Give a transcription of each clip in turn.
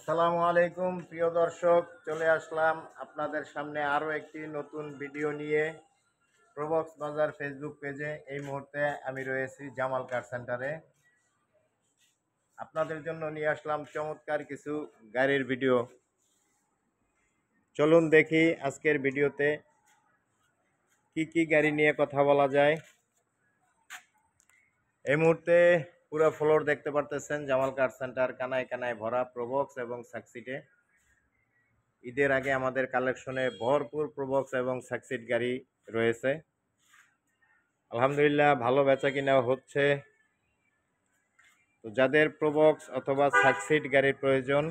আসসালামু আলাইকুম প্রিয় দর্শক, চলে আসলাম আপনাদের সামনে আরও একটি নতুন ভিডিও নিয়ে। প্রবক্স বাজার ফেসবুক পেজে এই মুহূর্তে আমি রয়েছি জামাল কার সেন্টারে। আপনাদের জন্য নিয়ে আসলাম চমৎকার কিছু গাড়ির ভিডিও। চলুন দেখি আজকের ভিডিওতে কি কি গাড়ি নিয়ে কথা বলা যায়। এই মুহূর্তে পুরো ফ্লোর দেখতে পারতেছেন জামাল কার সেন্টার কানায় কানায় ভরা প্রবক্স এবং সাকসিডে। ঈদের আগে আমাদের কালেকশনে ভরপুর প্রবক্স এবং সাকসিড গাড়ি রয়েছে। আলহামদুলিল্লাহ ভালো বেচা কিনা হচ্ছে। তো যাদের প্রবক্স অথবা সাকসিড গাড়ির প্রয়োজন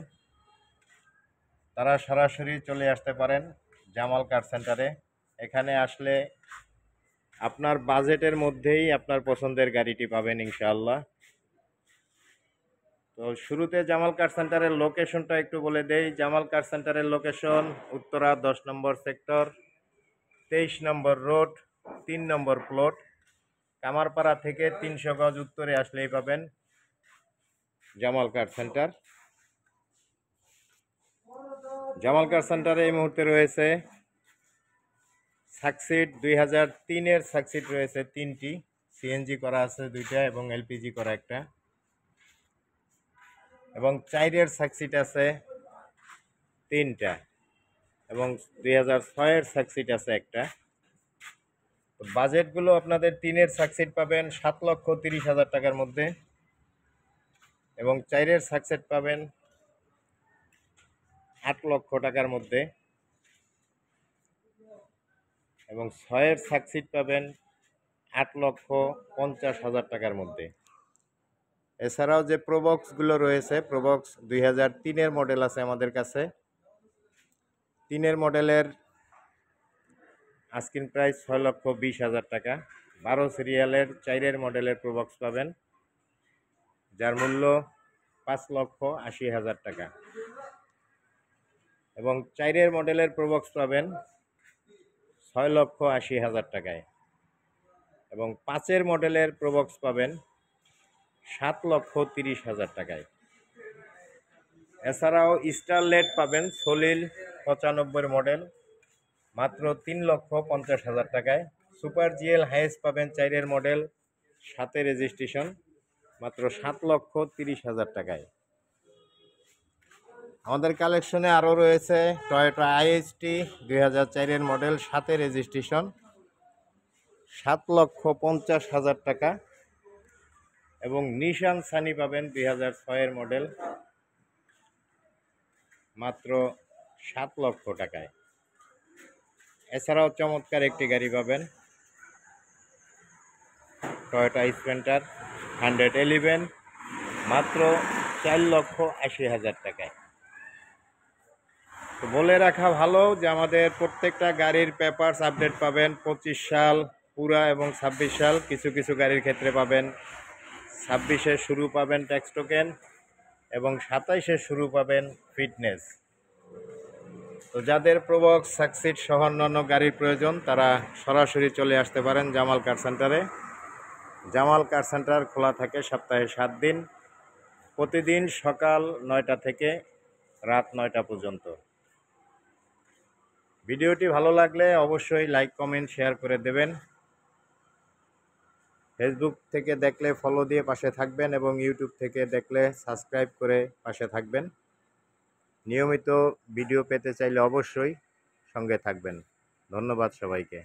তারা সরাসরি চলে আসতে পারেন জামাল কার সেন্টারে। এখানে আসলে আপনার বাজেটের মধ্যেই আপনার পছন্দের গাড়িটি পাবেন ইনশাআল্লাহ। তো শুরুতে জামাল কার সেন্টারের লোকেশনটা একটু বলে দেই। জামাল কার সেন্টারের লোকেশন উত্তরা 10 নম্বর সেক্টর, 23 নম্বর রোড, 3 নম্বর প্লট। কামারপাড়া থেকে 300 গজ উত্তরে আসলেই পাবেন জামাল কার সেন্টার। জামাল কার সেন্টারে এই মুহূর্তে রয়েছে সাকসিড 2003-এর সাকসিড রয়েছে 3টি, সিএনজি করা আছে 2টা এবং এলপিজি করা একটা, এবং 4-এর সাকসিড আছে 3টা এবং 2006-এর সাকসিড আছে একটা। বাজেটগুলো আপনাদের 3-এর সাকসিড পাবেন 7,30,000 টাকার মধ্যে, এবং 4-এর সাকসিড পাবেন 8 লক্ষ টাকার মধ্যে, এবং 6-এর সাকসিড পাবেন 8,50,000 টাকার মধ্যে। এছাড়াও যে প্রবক্সগুলো রয়েছে, প্রবক্স 2003-এর মডেল আছে আমাদের কাছে। 3-এর মডেলের আস্কিং প্রাইস 6,20,000 টাকা। 12 সিরিয়ালের 4-এর মডেলের প্রবক্স পাবেন যার মূল্য 5,80,000 টাকা, এবং 4-এর মডেলের প্রবক্স পাবেন 6,80,000 টাকায়, এবং 5-এর মডেলের প্রবক্স পাবেন 7,30,000 টাকায়। এছাড়াও স্টারলেট পাবেন সলিল 95 মডেল মাত্র 3,50,000 টাকায়। সুপার জিএল হাইস পাবেন 4-এর মডেল 7-এর রেজিস্ট্রেশন মাত্র 7,30,000 টাকায়। আমাদের কালেকশনে আরও রয়েছে টয়োটা আইএসটি 2004-এর মডেল 7-এর রেজিস্ট্রেশন 7,50,000 টাকা, এবং নিশান সানি পাবেন 2006-এর মডেল মাত্র 7 লক্ষ টাকায়। এছাড়াও চমৎকার একটি গাড়ি পাবেন টয়োটা স্প্লেন্ডার 111 মাত্র 4,80,000 টাকায়। তো বলে রাখা ভালো যে আমাদের প্রত্যেকটা গাড়ির পেপারস আপডেট পাবেন 25 সাল পুরা এবং 26 সাল। কিছু কিছু গাড়ির ক্ষেত্রে পাবেন 26-এ শুরু পাবেন ট্যাক্স টোকেন এবং 27-এ শুরু পাবেন ফিটনেস। তো যাদের প্রবক্স সাকসিড সহ অন্যান্য গাড়ির প্রয়োজন তারা সরাসরি চলে আসতে পারেন জামাল কার সেন্টারে। জামাল কার সেন্টার খোলা থাকে সপ্তাহে 7 দিন, প্রতিদিন সকাল 9টা থেকে রাত 9টা পর্যন্ত। ভিডিওটি ভালো লাগলে অবশ্যই লাইক কমেন্ট শেয়ার করে দেবেন। ফেসবুক থেকে দেখলে ফলো দিয়ে পাশে থাকবেন এবং ইউটিউব থেকে দেখলে সাবস্ক্রাইব করে পাশে থাকবেন। নিয়মিত ভিডিও পেতে চাইলে অবশ্যই সঙ্গে থাকবেন। ধন্যবাদ সবাইকে।